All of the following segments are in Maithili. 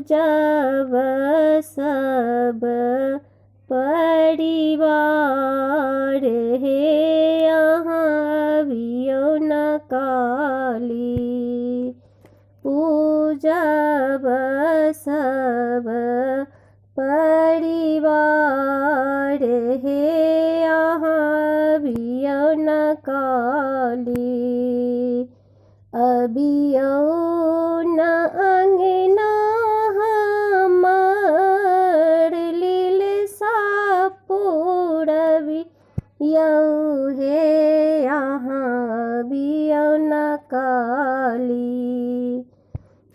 पूजब सब परिवार हे यहाँ अबियो न काली। पूजब सब परिवार हे यहाँ अबियो न काली। अबियो न अंगना हमर लीलसा पूरबी यौ हे यहाँ अबियो न काली।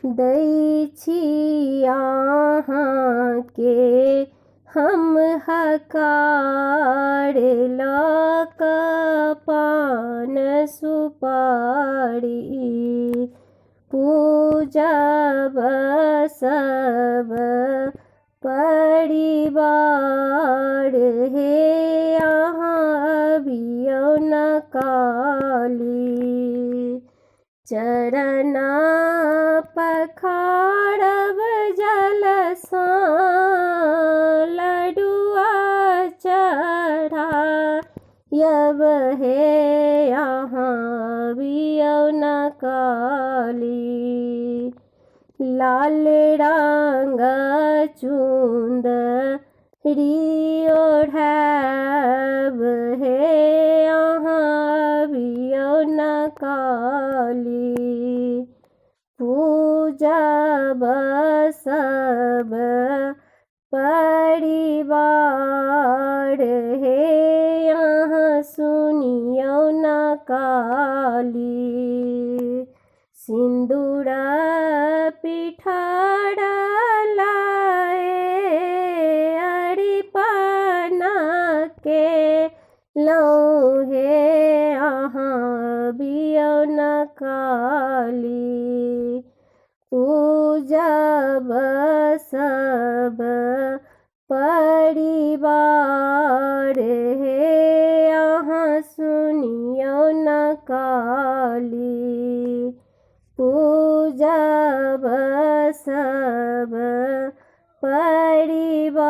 दै छी अहाँके हम हकार लऽ कऽ पान सुपारी। पूजब सब परिवार हे यहाँ अबियो न काली। चरण पखारब जलसा लडुआ चढ़ायब हे यहाँ अबियो न काली। लाल रंग चुंदरी ओढ़ब हे यहाँ अबियो न काली। पूजब सब परिवार हे यहाँ सुनियो न काली। सिंदूर पिठार लाए अरिपना के लौं हे यहाँ अबियो न काली। पूजब सब परिवार हे यहाँ सुनियो न काली। पूजब सब परिवार